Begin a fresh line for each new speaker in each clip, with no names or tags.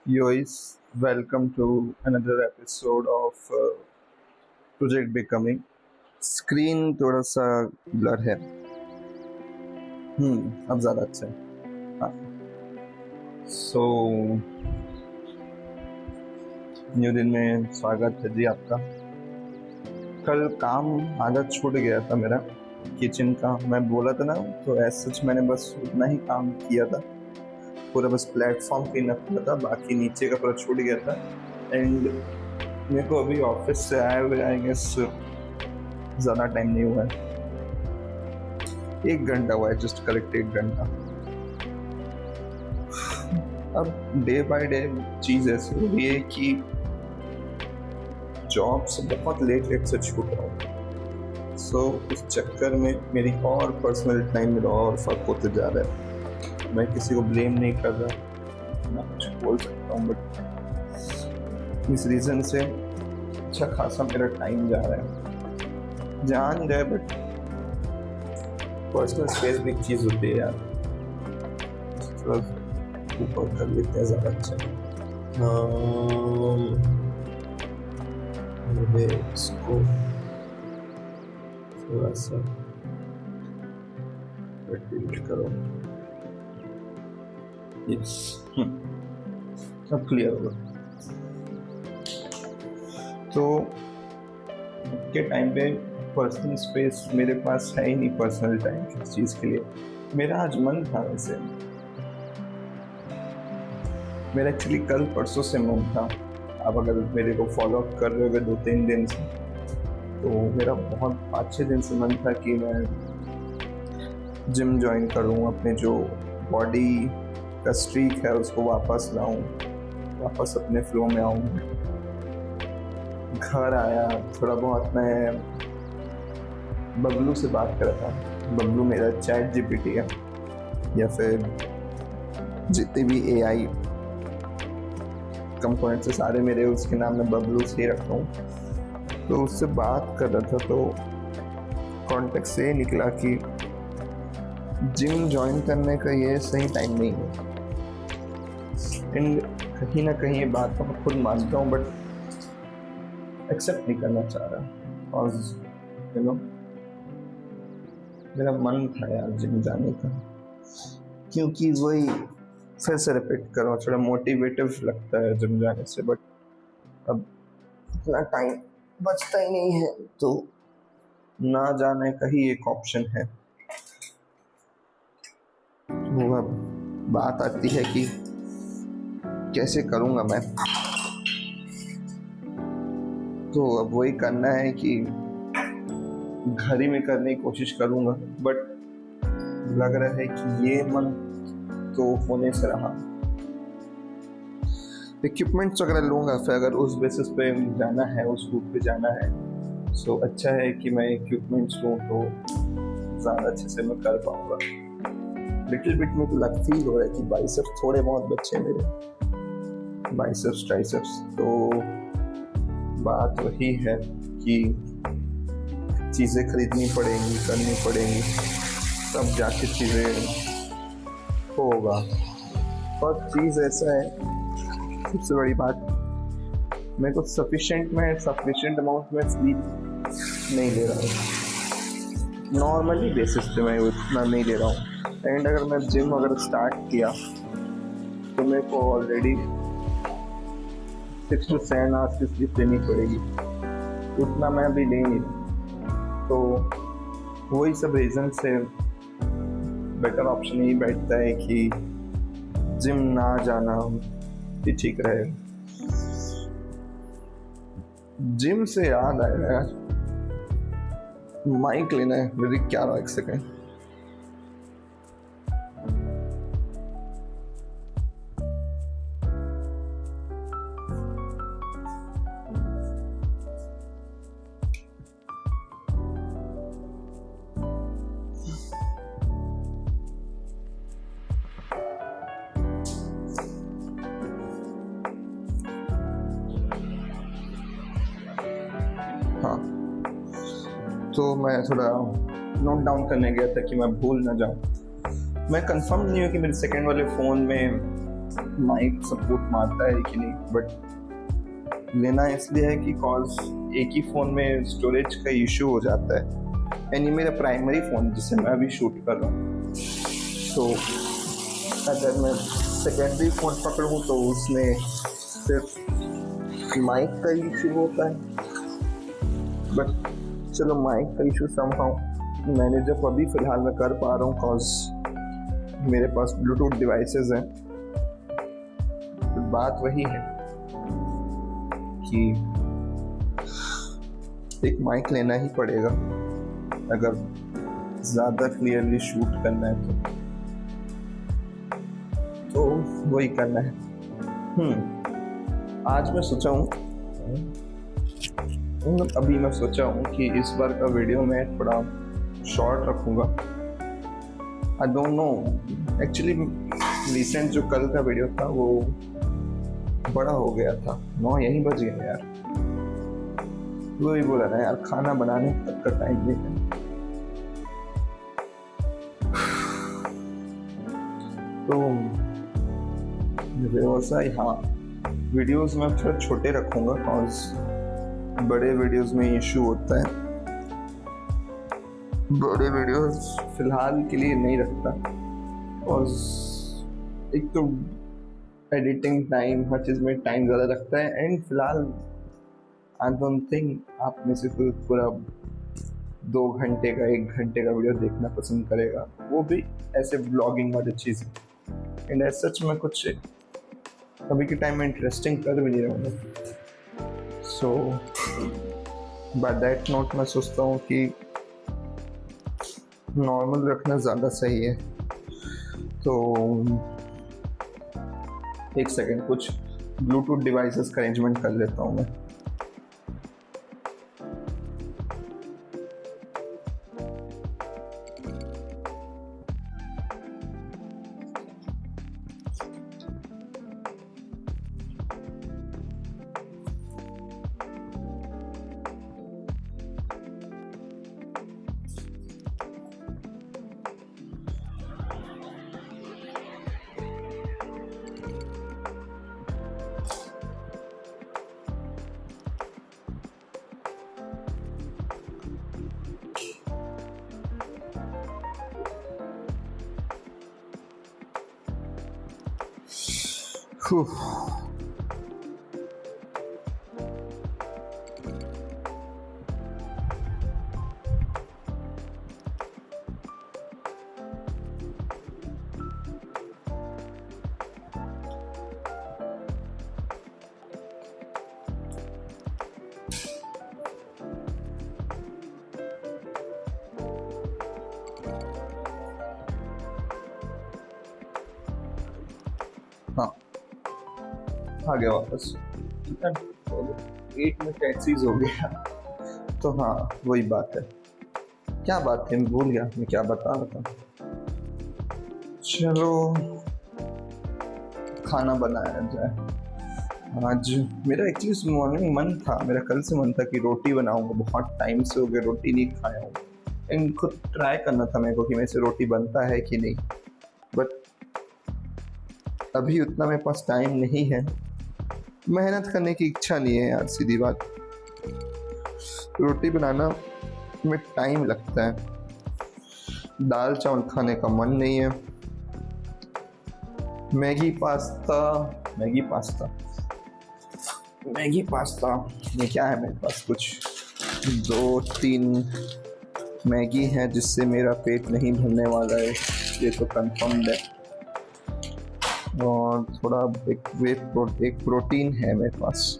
Yois, welcome to another episode of Project Becoming. Screen थोड़ा सा blur है। अब ज़्यादा अच्छा है। हाँ। सो न्यू दिन में स्वागत है जी आपका। कल काम आधा छूट गया था मेरा, किचन का। मैं बोला था ना, तो ऐसा सच मैंने बस उतना ही काम किया था। पूरा बस प्लेटफॉर्म क्लीन अप किया था, बाकी नीचे का पूरा छूट गया था। एंड मेरे को अभी ऑफिस से आए हुए आई गेस ज़्यादा टाइम नहीं हुआ है, 1 घंटा हुआ है, जस्ट करेक्ट 1 घंटा। अब डे बाय डे चीज़ ऐसी हो रही है कि जॉब से बहुत लेट से छूट रहा हूँ। सो उस चक्कर में मेरी और पर्सनल टाइम मेरा और फर्क होते जा रहा है। मैं किसी को ब्लेम नहीं कर रहा, ना कुछ बोल सकता हूँ, बट इस रीज़न से अच्छा खासा मेरा टाइम जा रहा है। जान रहे, बट पर्सनल स्पेस भी एक चीज़ होती है यार, थोड़ा ऊपर कर लेते हैं ज़्यादा अच्छा है। इसको थोड़ा सा डिलीट करो। यस, अब क्लियर होगा। तो के टाइम पे पर्सनल स्पेस मेरे पास है ही नहीं, पर्सनल टाइम किस चीज़ के लिए। मेरा आज मन था, वैसे मेरा एक्चुअली कल परसों से मन था। आप अगर मेरे को फॉलो अप कर रहे होगे 2-3 दिन से, तो मेरा बहुत 5-6 दिन से मन था कि मैं जिम ज्वाइन करूँ, अपने जो बॉडी का स्ट्रीक है उसको वापस लाऊं, वापस अपने फ्लो में आऊँ। घर आया, थोड़ा बहुत मैं बबलू से बात कर रहा था। बबलू मेरा चैट जीपीटी है, या फिर जितने भी एआई कंपोनेंट्स है सारे मेरे उसके नाम में बबलू से ही रखता हूँ। तो उससे बात कर रहा था, तो कॉन्टेक्स्ट से निकला कि जिम ज्वाइन करने का ये सही टाइम नहीं है। एंड कहीं ना कहीं ये बात तो मैं खुद मानता हूँ, बट एक्सेप्ट नहीं करना चाह रहा। और यू नो, मेरा मन था यार जिम जाने का, क्योंकि वही फिर से रिपीट करो, थोड़ा मोटिवेटिव लगता है जिम जाने से। बट अब इतना टाइम बचता ही नहीं है, तो ना जाने का ही एक ऑप्शन है। तो अब बात आती है कि कैसे करूँगा मैं। तो अब वही करना है कि घर ही में करने की कोशिश करूँगा, बट लग रहा है कि ये मन तो होने से रहा। इक्विपमेंट्स वगैरह लूँगा, फिर अगर उस बेसिस पे जाना है, उस रूट पे जाना है, सो अच्छा है कि मैं इक्विपमेंट्स लूँ तो ज़्यादा अच्छे से मैं कर पाऊँगा। लिटिल बिट में तो फील हो रहा है कि बाइसेप्स थोड़े बहुत बच्चे मेरे, बाइसेप्स ट्राइसेप्स। तो बात वही है कि चीज़ें खरीदनी पड़ेंगी, करनी पड़ेंगी, तब जाके चीज़ें होगा। और चीज़ ऐसा है, सबसे बड़ी बात, मेरे को सफिशिएंट अमाउंट में स्लीप नहीं ले रहा हूँ। नॉर्मली बेसिस पे मैं उतना नहीं ले रहा हूँ। एंड अगर मैं जिम अगर स्टार्ट किया तो मेरे को ऑलरेडी 6 to 7 आवर्स की स्लीप लेनी पड़ेगी, उतना मैं अभी ले नहीं रहा। तो वही सब रीज़न से बेटर ऑप्शन यही बैठता है कि जिम ना जाना भी ठीक रहेगा। जिम से याद आया यार, माइक लेना है मेरी। क्या रहा, 1 सेकेंड। हाँ, तो मैं थोड़ा नोट डाउन करने गया था कि मैं भूल ना जाऊँ। मैं कंफर्म नहीं हूँ कि मेरे सेकंड वाले फ़ोन में माइक सपोर्ट मारता है कि नहीं, बट लेना इसलिए है कि कॉज एक ही फ़ोन में स्टोरेज का इशू हो जाता है। एंड ये मेरा प्राइमरी फ़ोन जिससे मैं अभी शूट कर रहा हूँ, तो अगर मैं सेकेंडरी फ़ोन पकड़ूँ तो उसमें सिर्फ माइक का इशू होता है। बट चलो, माइक का इशू समहाउ मैंने जब अभी फ़िलहाल मैं कर पा रहा हूँ कॉज मेरे पास ब्लूटूथ डिवाइसेस हैं। तो बात वही है कि एक माइक लेना ही पड़ेगा अगर ज़्यादा क्लियरली शूट करना है तो वही करना है। आज मैं सोचा हूँ अभी मैं सोचा हूँ कि इस बार का वीडियो मैं थोड़ा शॉर्ट रखूँगा। I don't know, actually recent जो कल का वीडियो था वो बड़ा हो गया था। 9 यहीं बज गया यार। वही बोला ना यार, खाना बनाने तक का टाइम नहीं है। तो व्यवसाय, हाँ, वीडियोस में थोड़ा छोटे रखूँगा कॉज बड़े वीडियोस में इशू होता है। बड़े वीडियोस फिलहाल के लिए नहीं रखता और एक तो एडिटिंग टाइम, हर चीज़ में टाइम ज़्यादा लगता है। एंड फिलहाल आई डोंट थिंक आप में से कोई पूरा 2 घंटे का 1 घंटे का वीडियो देखना पसंद करेगा, वो भी ऐसे ब्लॉगिंग वाली चीज़। एंड एज सच मैं कुछ अभी के टाइम में इंटरेस्टिंग कर भी नहीं रहूँगा। सो बाय दैट नोट मैं सोचता हूँ कि नॉर्मल रखना ज़्यादा सही है। तो एक सेकेंड, कुछ ब्लूटूथ डिवाइसेस का अरेंजमेंट कर लेता हूँ मैं। हाँ, आ गया वापस। 8 मिनट एक्सीज हो गया। तो हाँ, वही बात है। क्या बात है, मैं भूल गया मैं क्या बता रहा था। चलो, खाना बनाया जाए। आज मेरा एक्चुअली मॉर्निंग मन था, मेरा कल से मन था कि रोटी बनाऊंगा। बहुत टाइम से हो गया रोटी नहीं खाया हूँ। एंड खुद ट्राई करना था मेरे को कि मेरे से रोटी बनता है कि नहीं। बट अभी उतना मेरे पास टाइम नहीं है, मेहनत करने की इच्छा नहीं है यार, सीधी बात। रोटी बनाना में टाइम लगता है, दाल चावल खाने का मन नहीं है। मैगी पास्ता ये क्या है, मेरे पास कुछ 2-3 मैगी है जिससे मेरा पेट नहीं भरने वाला है, ये तो कंफर्म्ड है। और थोड़ा एक प्रोटीन है मेरे पास।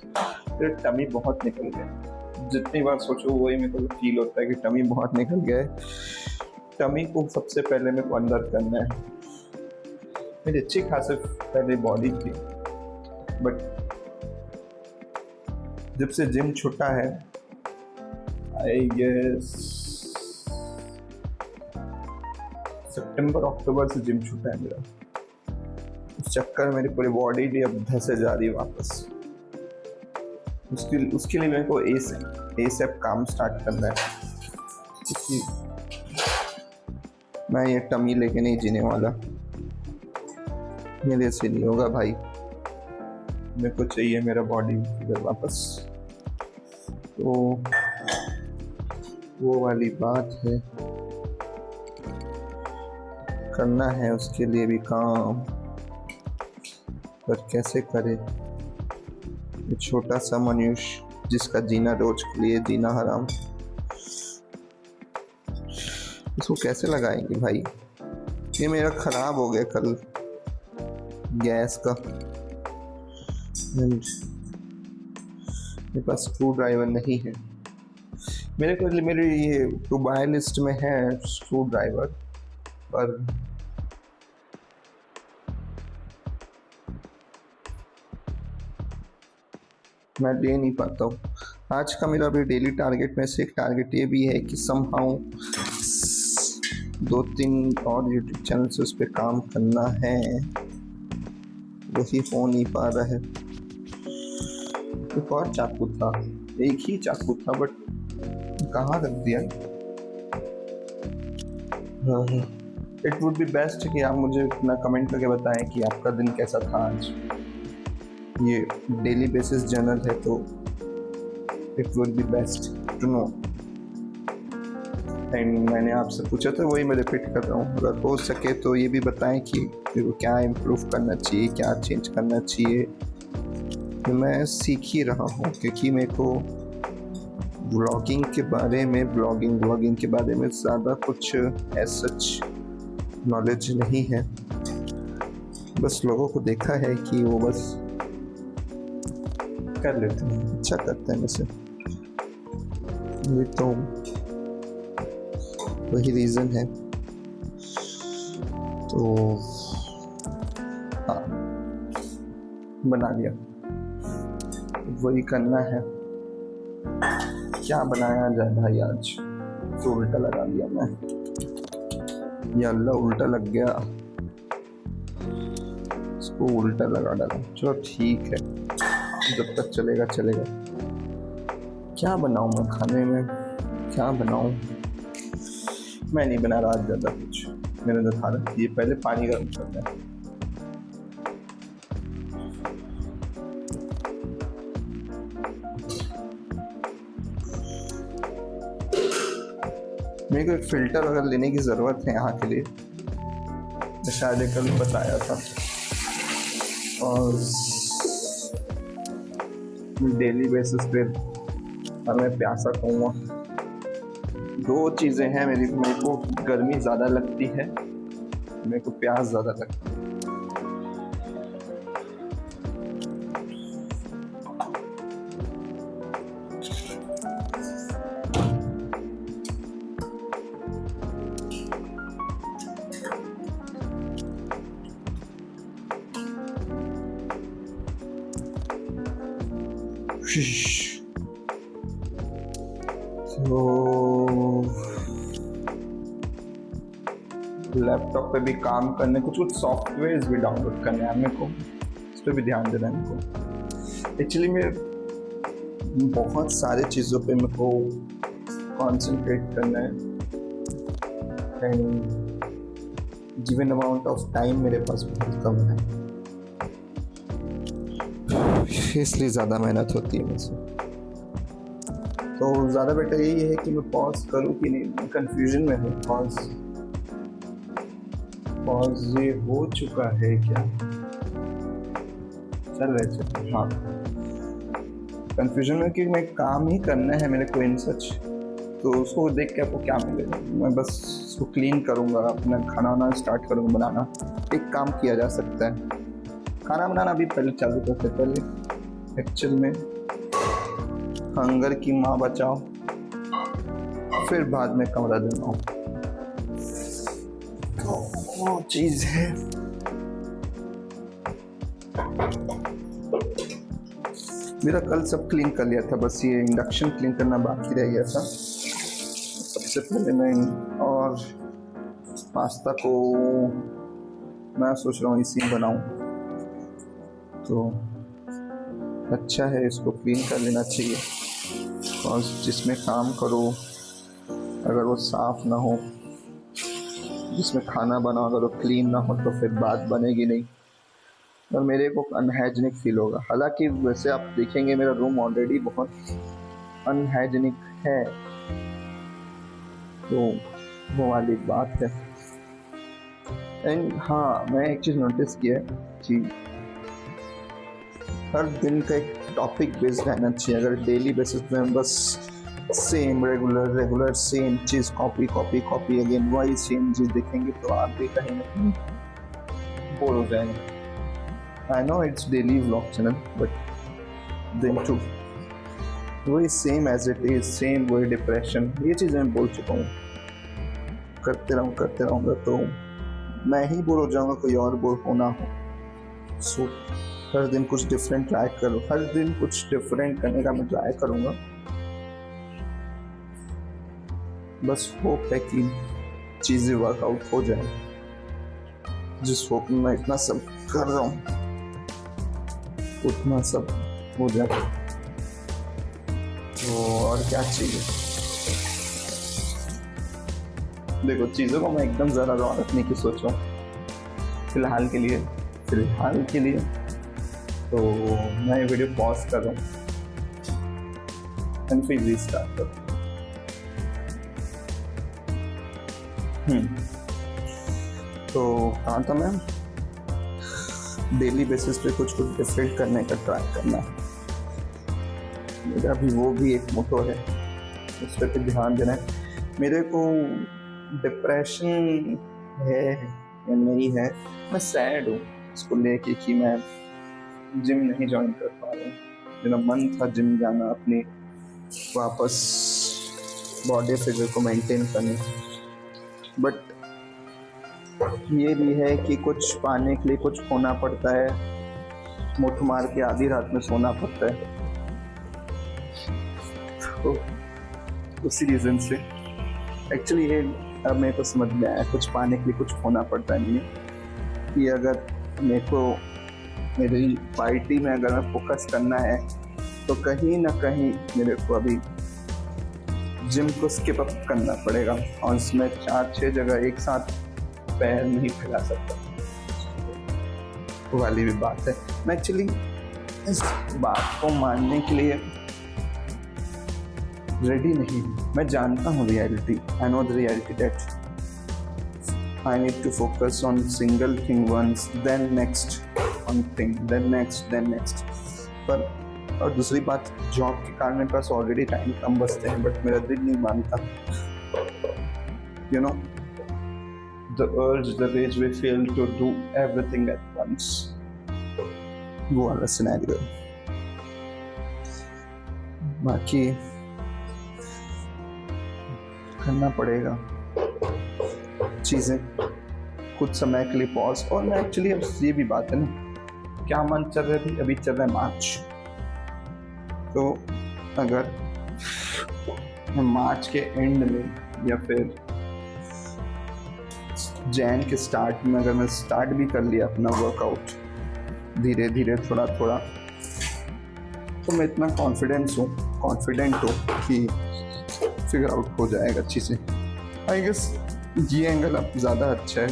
मेरा टमी बहुत निकल गया, जितनी बार सोचो वही मेरे को फील होता है कि टमी बहुत निकल गया है। टमी को सबसे पहले मेरे को अंदर करना है। मेरी अच्छी खासी पहले बॉडी थी, बट जब से जिम छूटा है, आई गेस सितंबर अक्टूबर से जिम छूटा है मेरा। उस चक्कर मेरी पूरी बॉडी भी अब धंसे जा रही है वापस। उसके लिए मेरे को एसेप काम स्टार्ट करना है, क्योंकि मैं ये टमी लेके नहीं जीने वाला। मेरे से नहीं होगा भाई, मेरे को चाहिए मेरा बॉडी फिगर वापस। तो वो वाली बात है, करना है उसके लिए भी काम, पर कैसे करे। ये छोटा सा मनुष्य जिसका जीना रोज के लिए जीना हराम, इसको कैसे लगाएंगे भाई। ये मेरा खराब हो गया कल गैस का, मेरे पास स्क्रू ड्राइवर नहीं है। मेरे ये टू बाय लिस्ट में है स्क्रू ड्राइवर, पर मैं ले नहीं पाता हूँ। आज का मेरा अभी डेली टारगेट में से एक टारगेट ये भी है कि समहाउ 2-3 और यूट्यूब चैनल से उस पर काम करना है, वही हो नहीं पा रहा है। एक और चाकू था, एक ही चाकू था, बट कहाँ रख दिया। इट वुड बी बेस्ट कि आप मुझे अपना कमेंट करके बताएं कि आपका दिन कैसा था आज। ये डेली बेसिस जर्नल है, तो it would be best to know. And मैंने आपसे पूछा था, वही मैं रिपीट कर रहा हूँ। अगर हो सके तो ये भी बताएं कि मेरे को क्या इम्प्रूव करना चाहिए, क्या चेंज करना चाहिए। तो मैं सीख ही रहा हूँ, क्योंकि मेरे को ब्लॉगिंग के बारे में ब्लॉगिंग के बारे में ज़्यादा कुछ एज सच नॉलेज नहीं है। बस लोगों को देखा है कि वो बस कर लेते हैं, अच्छा करते हैं। वैसे ये तो वही रीज़न है। तो हाँ, बना लिया, वही करना है। क्या बनाया जाए भाई, आज तो उल्टा लगा दिया मैं, या अल्लाह उल्टा लग गया, इसको उल्टा लगा डाला। चलो ठीक है, जब तक चलेगा चलेगा। क्या बनाऊं मैं खाने में, क्या बनाऊं। मैं नहीं बना रहा ज़्यादा कुछ, मैंने तो खा रखी है। पहले पानी गर्म करना है। मेरे को एक फ़िल्टर अगर लेने की ज़रूरत है यहाँ के लिए, मैं शायद कल बताया था। और डेली बेसिस पे और मैं प्यासा कहूँगा। 2 चीज़ें हैं मेरे को गर्मी ज़्यादा लगती है, मेरे को प्यास ज़्यादा लगती है। तो लैपटॉप पे भी काम करने कुछ सॉफ्टवेयर्स भी डाउनलोड करने हैं मेरे को, इस पर भी ध्यान देना है मेरे को। एक्चुअली मैं बहुत सारे चीज़ों पे मेरे को कॉन्सेंट्रेट करना है, and given amount of time मेरे पास बहुत कम है, इसलिए ज़्यादा मेहनत होती है मुझसे। तो ज़्यादा बेटर यही है कि मैं पॉज करूँ कि नहीं, मैं कन्फ्यूजन में हूँ। पॉज ये हो चुका है क्या, चल रहे हाँ। कन्फ्यूजन में कि मैं काम ही करना है मेरे को इन सच, तो उसको देख के आपको क्या मिलेगा। मैं बस उसको क्लीन करूँगा, अपना खाना वाना स्टार्ट करूँगा बनाना। एक काम किया जा सकता है, खाना बनाना अभी पहले चालू करते पहले एक्चुअल में हंगर की माँ बचाओ, फिर बाद में कमरा देना। तो वो चीज़ है। मेरा कल सब क्लीन कर लिया था, बस ये इंडक्शन क्लीन करना बाकी रह गया था। सबसे पहले मैं और पास्ता को मैं सोच रहा हूँ इसी में बनाऊँ, तो अच्छा है इसको क्लीन कर लेना चाहिए। और जिसमें काम करो अगर वो साफ़ ना हो, जिसमें खाना बनाओ अगर वो क्लीन ना हो, तो फिर बात बनेगी नहीं। और मेरे को अनहाइजीनिक फील होगा। हालांकि वैसे आप देखेंगे मेरा रूम ऑलरेडी बहुत अनहाइजीनिक है, तो वो वाली बात है। एंड हाँ, मैं एक चीज़ नोटिस किया है कि हर दिन का एक टॉपिक बेस्ड रहना चाहिए। अगर डेली बेसिस पे हम बस सेम रेगुलर सेम चीज़ कॉपी कॉपी कॉपी अगेन वही सेम चीज़ देखेंगे तो आप भी कहीं ना कहीं बोर हो जाएंगे। I know it's daily vlog channel, but then too वही same as it is, same वही डिप्रेशन, ये चीज़ें मैं बोल चुका हूँ। करते रहूँगा तो मैं ही बोर हो जाऊँगा, कोई और बोर होना हो। सो हर दिन कुछ डिफरेंट ट्राई करो, हर दिन कुछ डिफरेंट करने का मैं ट्राई करूँगा। बस होप है कि चीज़ें वर्कआउट हो जाए, जिस होप में मैं इतना सब कर रहा हूँ उतना सब हो जाए। तो और क्या चाहिए। देखो, चीज़ों को मैं एकदम ज़्यादा रॉ रखने की सोच रहा हूँ फिलहाल के लिए। तो मैं ये वीडियो पॉज कर रहा हूँ एंड फिर रीस्टार्ट कर। तो कहाँ था मैं? डेली बेसिस पे कुछ डिफरेंट करने का ट्राई करना है मेरा भी, वो भी एक मोटो है, उस पर ध्यान देना है। मेरे को डिप्रेशन है या नहीं है, मैं सैड हूँ इसको लेके कि मैं जिम नहीं ज्वाइन कर पा रहा हूँ। मेरा मन था जिम जाना, अपनी वापस बॉडी फिगर को मेंटेन करने, बट ये भी है कि कुछ पाने के लिए कुछ खोना पड़ता है, मुठ मार के आधी रात में सोना पड़ता है। तो उसी रीज़न से एक्चुअली ये अब मेरे को समझ में आया, कुछ पाने के लिए कुछ खोना पड़ता नहीं है। कि अगर मेरे को मेरी पार्टी में अगर मैं फोकस करना है तो कहीं ना कहीं मेरे को अभी जिम को स्किप अप करना पड़ेगा, और उसमें 4-6 जगह एक साथ पैर नहीं फैला सकता। वो वाली भी बात है। मैं एक्चुअली इस बात को मानने के लिए रेडी नहीं हूँ। मैं जानता हूँ reality, I know the reality that I need to focus on single thing once, then next one thing, then next. पर और दूसरी बात, जॉब के कारण मेरे पास ऑलरेडी टाइम कम बचते हैं, बट मेरा दिल नहीं मानता। You know the urge, the rage we feel to do everything at once. वो वाला सिनेरियो। बाकी करना पड़ेगा चीज़ें कुछ समय के लिए पॉज। और मैं एक्चुअली अब ये भी बात है ना, क्या मन चल रहा है अभी चल रहा है मार्च, तो अगर मार्च के एंड में या फिर जैन के स्टार्ट में अगर मैं स्टार्ट भी कर लिया अपना वर्कआउट धीरे धीरे थोड़ा थोड़ा, तो मैं इतना कॉन्फिडेंट हूँ कि फिगर आउट हो जाएगा अच्छी से। आई गेस ये एंगल अब ज़्यादा अच्छा है।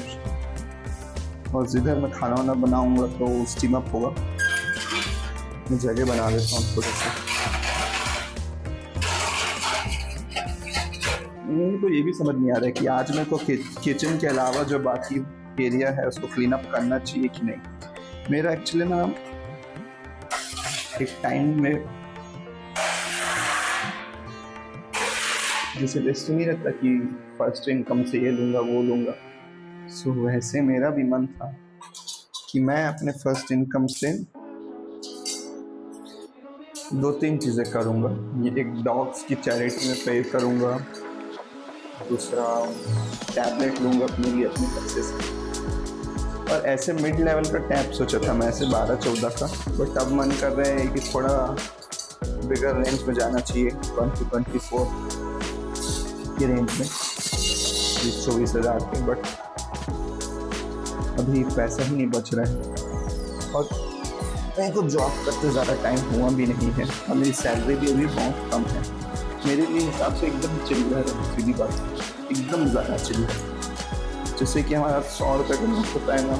और जिधर मैं खाना वाना बनाऊँगा तो स्टीम अप होगा। मैं जगह बना देता हूँ थोड़ी सी। मेरे को ये भी समझ नहीं आ रहा है कि आज मेरे को किचन के अलावा जो बाकी एरिया है उसको क्लीन अप करना चाहिए कि नहीं। मेरा एक्चुअली ना एक टाइम में जैसे लिस्ट नहीं रहता कि फर्स्ट इनकम से ये लूँगा वो लूँगा, सो वैसे मेरा भी मन था कि मैं अपने फर्स्ट इनकम से 2-3 चीज़ें करूँगा। ये एक डॉग्स की चैरिटी में पे करूँगा, दूसरा टैबलेट लूँगा अपने लिए अपने पैसे से। और ऐसे मिड लेवल का टैब सोचा था मैं, ऐसे 12-14 का, बट अब मन कर रहा है कि थोड़ा बिगर रेंज में जाना चाहिए, 20-24 की रेंज में, 24,000 के। बट अभी पैसा ही नहीं बच रहा है और मेरे को जॉब करते ज़्यादा टाइम हुआ भी नहीं है और मेरी सैलरी भी अभी बहुत कम है। मेरे लिए हिसाब से एकदम चिल्लर है, सीधी बात, एकदम ज़्यादा चिल्लर। जैसे कि हमारा 100 रुपये का नोट होता है ना,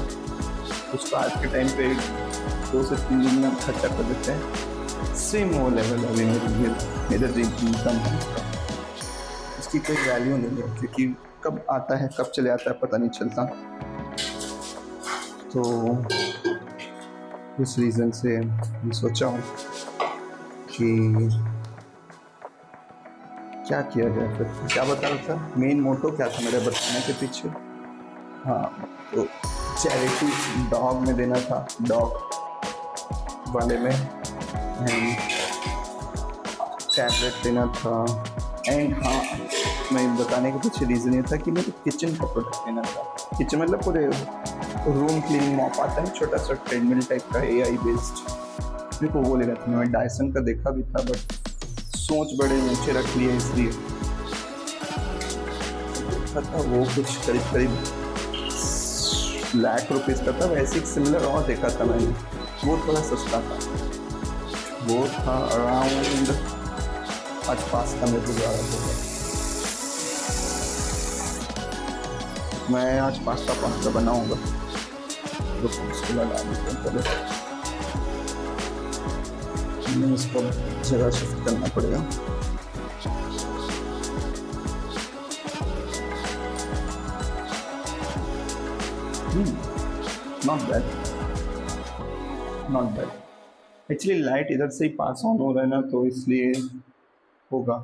उसको आज के टाइम पे 2 से 3 दिन में हम खर्चा कर देते हैं। सेम वो लेवल अभी मेरे ड्रिंक इनकम है उसका, इसकी कोई वैल्यू नहीं है क्योंकि कब आता है कब चले आता है पता नहीं चलता। तो इस रीज़न से मैं सोचा हूँ कि क्या किया जाए। फिर क्या बता रहा था, मेन मोटो क्या था मेरे बताने के पीछे? हाँ, तो चैरिटी डॉग में देना था, डॉग वाले में, एंड टैबलेट देना था, एंड हाँ मैं बताने के पीछे रीज़न ये था कि मेरे किचन का प्रोडक्ट लेना था। किचन मतलब पूरे रूम क्लीनिंग मॉप आता है, छोटा सा ट्रेडमिल टाइप का AI बेस्ड, मेरे को वो लेना था। मैं डायसन का देखा भी था बट सोच बड़े ऊँचे रख लिए इसलिए देखा था वो कुछ करीब लाख रुपीज़ का था। वैसे एक सिमिलर और देखा था मैंने, वो थोड़ा सस्ता था, वो था अराउंड आज पास्ता में गुजारा होगा। मैं आज पास्ता बनाऊंगा तो उसको लगा देते हैं, पहले इसको जगह शिफ्ट करना पड़ेगा। Not bad actually. लाइट इधर से ही पास ऑन हो रहा है ना, तो इसलिए होगा,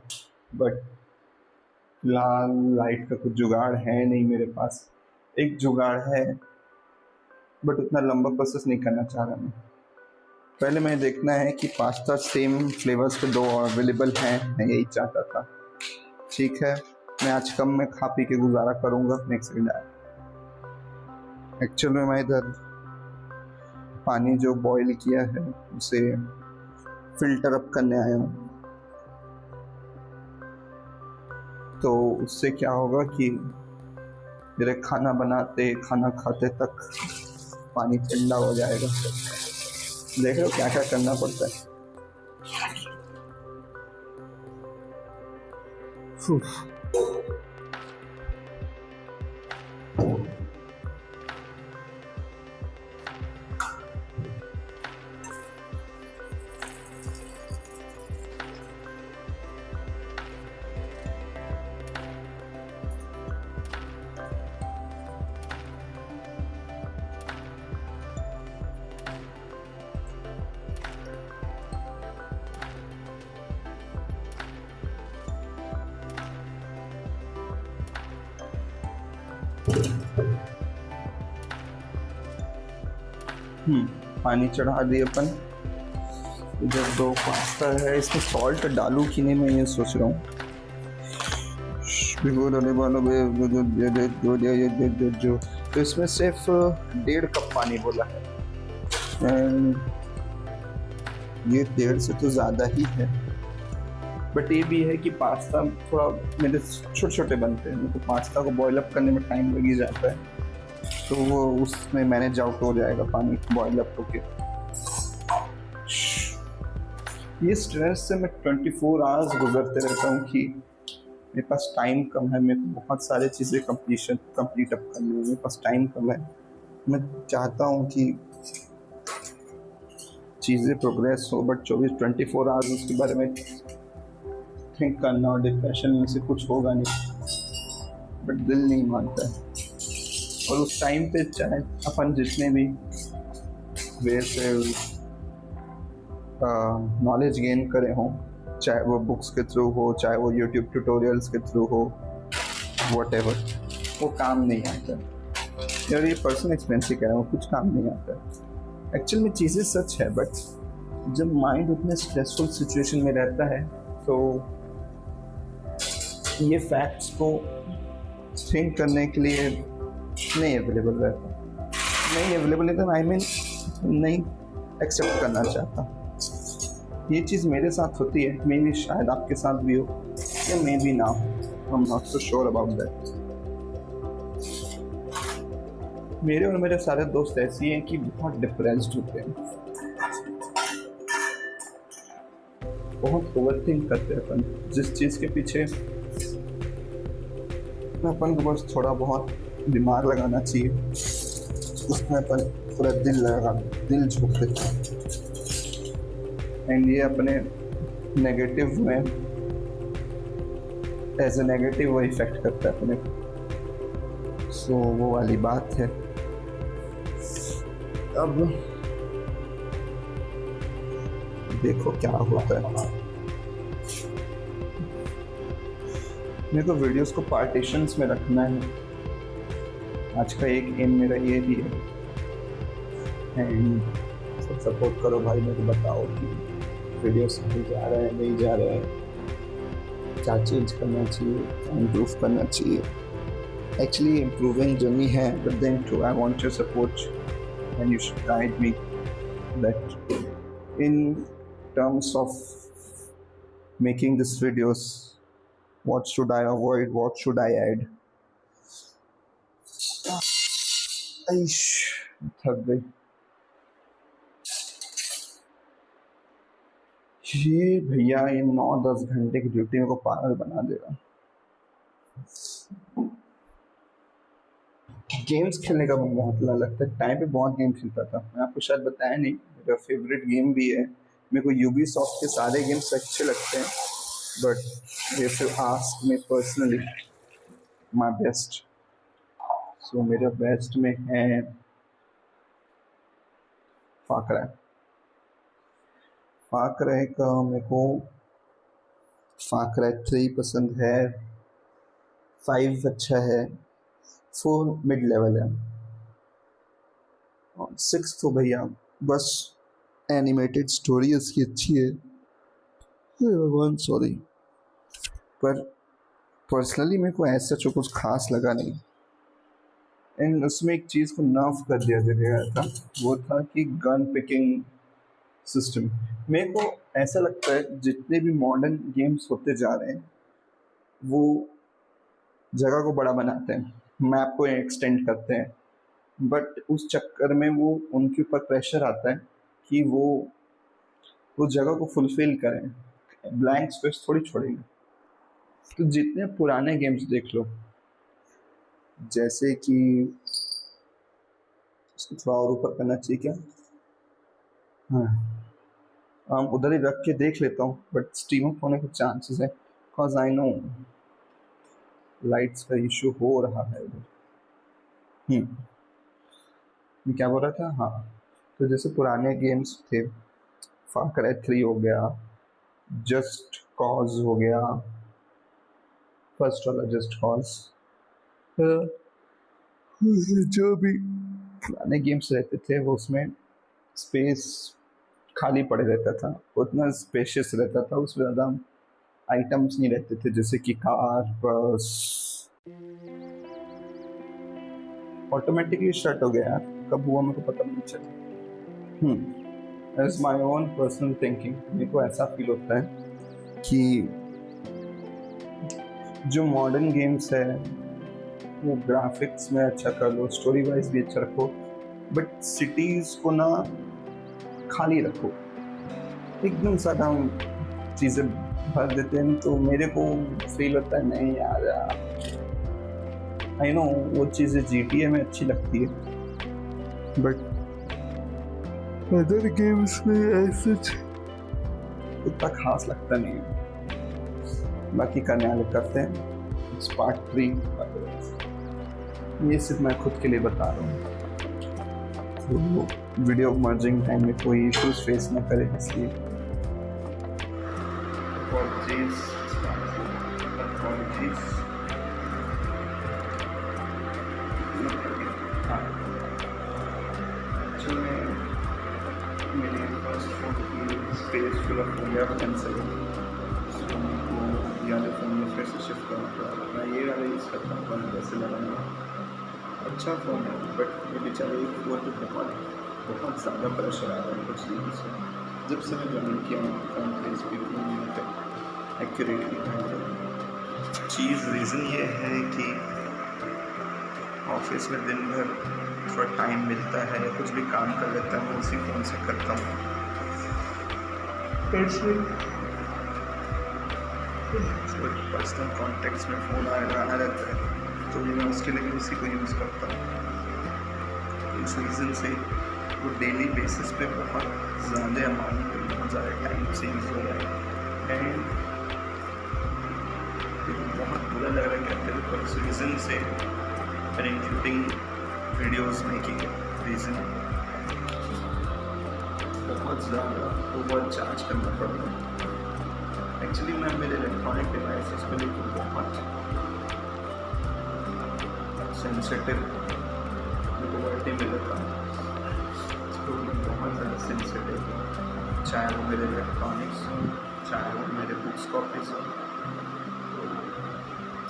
बट फिलहाल लाइट का कुछ जुगाड़ है नहीं मेरे पास। एक जुगाड़ है बट उतना लंबा प्रोसेस नहीं करना चाह रहा मैं। पहले मैं देखना है कि पास्ता सेम फ्लेवर्स के 2 अवेलेबल हैं, मैं यही चाहता था। ठीक है, मैं आज कम में खा पी के गुजारा करूँगा। नेक्स्ट सेकंड एक्चुअल में मैं इधर पानी जो बॉईल किया है उसे फिल्टर अप करने आया हूँ, तो उससे क्या होगा कि मेरे खाना बनाते खाना खाते तक पानी ठंडा हो जाएगा। देख रहे हो क्या क्या करना पड़ता है। पानी चढ़ा दिए अपन। इधर 2 पास्ता है, इसमें सॉल्ट डालूं कि नहीं मैं ये सोच रहा हूँ। तो इसमें सिर्फ 1.5 कप पानी बोला है, ये 1.5 से तो ज़्यादा ही है, बट ये भी है कि पास्ता थोड़ा मेरे छोटे छोटे बनते हैं, तो पास्ता को बॉईल अप करने में टाइम लग ही जाता है, तो वो उसमें मैनेज आउट हो जाएगा पानी बॉईल अप होके। ये स्ट्रेस से मैं 24 आवर्स गुजरते रहता हूँ कि मेरे पास टाइम कम है, मेरे को बहुत सारी चीज़ें कंप्लीट अप करनी है, मेरे पास टाइम कम है। मैं चाहता हूँ कि चीज़ें प्रोग्रेस हो, बट 24 आवर्स उसके बारे में थिंक करना और डिप्रेशन में से कुछ होगा नहीं, बट दिल नहीं मानता है। और उस टाइम पे चाहे अपन जितने भी वे से नॉलेज गेन करे हों, चाहे वो बुक्स के थ्रू हो, चाहे वो यूट्यूब ट्यूटोरियल्स के थ्रू हो, व्हाटएवर, वो काम नहीं आता। यार ये पर्सनल एक्सपीरियंस ही कह रहा हूँ, कुछ काम नहीं आता। एक्चुअल में चीज़ें सच है, बट जब माइंड उतने स्ट्रेसफुल सिचुएशन में रहता है तो ये फैक्ट्स को थिंक करने के लिए नहीं अवेलेबल रहता, नहीं अवेलेबल रहता, आई मीन नहीं एक्सेप्ट करना चाहता। ये चीज़ मेरे साथ होती है, मे भी शायद आपके साथ भी हो या मे भी ना हो, I am not so sure about that. मेरे और मेरे सारे दोस्त ऐसे हैं कि बहुत डिप्रेस्ड होते हैं, बहुत ओवरथिंक करते हैं अपन जिस चीज़ के पीछे अपन को बस थोड़ा बहुत दिमाग लगाना चाहिए, उसमें अपन पूरा दिल झोंक देता है। एंड ये अपने नेगेटिव में एज ए नेगेटिव वो इफेक्ट करता है अपने को। सो वो वाली बात है। अब देखो क्या होता है। मेरे को वीडियोस को पार्टीशंस में रखना है। आज का एक एम मेरा ये भी है। एंड सब सपोर्ट करो भाई, मेरे को बताओ कि वीडियोस सही जा रहा है नहीं जा रहा है, क्या चेंज करना चाहिए, क्या इम्प्रूव करना चाहिए। एक्चुअली इम्प्रूविंग जर्नी है, but then to I want your support and you should guide me that in terms of making this videos what should I avoid, what should I add। थक गई। ये भैया ये 9-10 घंटे की ड्यूटी मेरे को पागल बना देगा। गेम्स खेलने का मुझे बहुत लगता है। टाइम पे बहुत गेम खेलता था मैं, आपको शायद बताया नहीं। मेरा फेवरेट गेम भी है। मेरे को यूबीसॉफ्ट के सारे गेम्स अच्छे लगते हैं, but if you ask me personally my best, so मेरा बेस्ट में है फाकरा। फाकरा का मेरे को फाकरा 3 पसंद है, 5 अच्छा है, 4 मिड लेवल है, और 6 तो भैया बस एनिमेटेड स्टोरी उसकी अच्छी है। भगवान सॉरी, पर पर्सनली मेरे को ऐसा जो कुछ खास लगा नहीं। एंड उसमें एक चीज़ को नर्फ कर दिया गया था, वो था कि गन पिकिंग सिस्टम। मेरे को ऐसा लगता है जितने भी मॉडर्न गेम्स होते जा रहे हैं वो जगह को बड़ा बनाते हैं, मैप को एक्सटेंड करते हैं, बट उस चक्कर में वो उनके ऊपर प्रेशर आता है कि वो उस जगह को फुलफिल करें, ब्लैंक स्पेस थोड़ी छोड़ेंगे। तो जितने पुराने गेम्स देख लो, जैसे कि इसको थोड़ा और ऊपर करना चाहिए क्या, हाँ हम उधर ही रख के देख लेता हूँ, बट स्टीम अप होने के चांसेस है, बिकॉज आई नो लाइट्स का इशू हो रहा है उधर। मैं क्या बोल रहा था, हाँ तो जैसे पुराने गेम्स थे, फार क्राई 3 हो गया, जस्ट कॉज हो गया, फर्स्ट वाला जस्ट कॉज, जो भी पुराने गेम्स रहते थे वो उसमें स्पेस खाली पड़े रहता था, उतना स्पेशियस रहता था, उसमें ज़्यादा आइटम्स नहीं रहते थे, जैसे कि कार बस। ऑटोमेटिकली स्टार्ट हो गया यार, कब हुआ मेरे को पता नहीं चला। As my own personal thinking मेरे को ऐसा फील होता है कि जो मॉडर्न गेम्स है वो ग्राफिक्स में अच्छा कर लो, स्टोरी वाइज भी अच्छा रखो, बट सिटीज़ को ना खाली रखो। एकदम ज़्यादा चीज़ें भर देते हैं तो मेरे को फील होता है नहीं यार, आई नो वो चीज़ें GTA में अच्छी लगती है, बट अदर गेम्स में ऐसा उतना खास लगता नहीं है। बाकी करने वाले करते हैं। इट्स पार्ट 3, ये सिर्फ मैं खुद के लिए बता रहा हूँ, तो वीडियो मर्जिंग टाइम में कोई इश्यूज फेस ना करे, इसलिए मेरी फर्स्ट फोन की स्पेस फिल अप हो गया 10 सेकंड, यानी फ़ोन में फिर से शिफ्ट करना पड़ा। मैं ये वाला यूज़ करता हूँ, फ़ोन कैसे लगाऊंगा। अच्छा फ़ोन है, बट ये बेचारे वो तो बहुत ज़्यादा प्रेशर आ रहा है कुछ चीज़ों से। जब से मैं ज्वाइन किया हूँ फ़ोन पे स्पीकर एक्यूरेटली चीज़ रीज़न ये है कि ऑफिस में दिन भर थोड़ा टाइम मिलता है, कुछ भी काम कर लेता हूँ उसी फ़ोन से करता हूँ। पर्सनल कॉन्टेक्ट्स में फ़ोन आ रहता है, तो मैं उसके लिए भी उसी को यूज़ करता हूँ। इस रीज़न से वो डेली बेसिस पे बहुत ज़्यादा अमाउंट में बहुत ज़्यादा टाइम से यूज़ हो रहा है। एंड बहुत बुरा लग रहा है कहते हैं पर इस रीज़न से and including videos making reason बहुत ज़्यादा ओवर चार्ज करना पड़ रहा है। एक्चुअली मैं मेरे इलेक्ट्रॉनिक डिवाइसेस को लेकर बहुत सेंसिटिव वर्ड ही मिला था, तो बहुत ज़्यादा सेंसिटिव है, चाहे वो मेरे इलेक्ट्रॉनिक्स हो, चाहे वो मेरे बुक्स कॉपीज हो,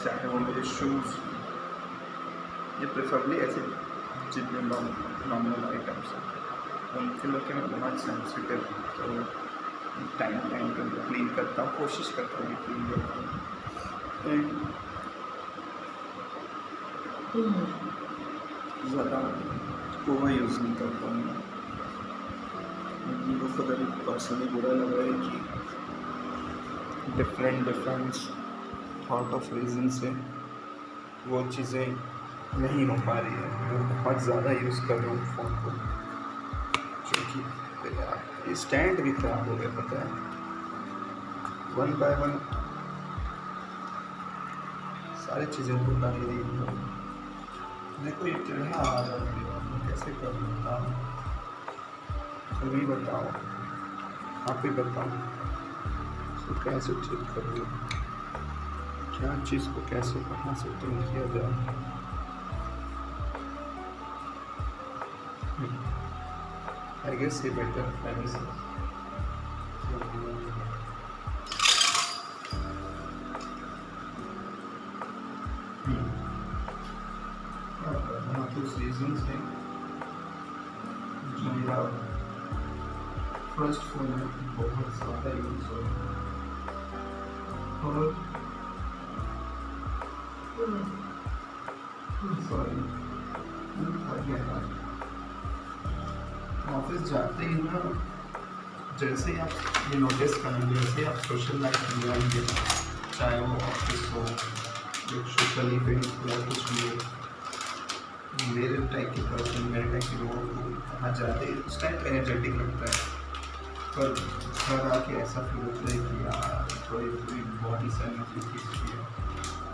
चाहे वो मेरे शूज़, ये प्रेफरेबली ऐसे जितने नॉर्मल आइटम्स हैं उनके लेके मैं बहुत सेंसिटिव, तो टाइम पे क्लीन करता हूँ, कोशिश करता हूँ क्लीन करता हूँ। ज़्यादा ओवर यूज़ नहीं करता हूँ। मुझे खुद अभी पर्सनली बुरा लग रहा है कि डिफरेंट थॉट ऑफ रीज़न से वो चीज़ें नहीं हो पा रही है। मैं बहुत ज़्यादा यूज़ कर रहा हूँ फ़ोन को, क्योंकि ये स्टैंड भी ख़राब हो गया, पता है। 1 बाय 1 सारी चीज़ें टूटा ही रही है। देखो ये टेढ़ा आ रहा है, मैं कैसे कर सकता हूँ? तुम ही बताओ, आप ही बताओ, तो कैसे ठीक करूँ? क्या चीज़ को कैसे कहाँ से ठीक किया जाए? I guess ये बेटर पहले से। कुछ रीजंस हैं जो मेरा फर्स्ट फोन है बहुत ज़्यादा यूज हो रहा है, और सॉरी ऑफिस जाते ही ना, जैसे ही आप ये नोटिस करेंगे, जैसे ही आप सोशल लाइफ में जाएंगे, चाहे वो ऑफिस हो, एक सोशल इवेंट या कुछ भी, मेरे टाइप के पर्सन, मेरे टाइप के लोगों को वहाँ जाते ही उस टाइम एनर्जेटिक लगता है, पर घर आके ऐसा फील होता है कि यार थोड़ी पूरी बॉडी से एनर्जी है।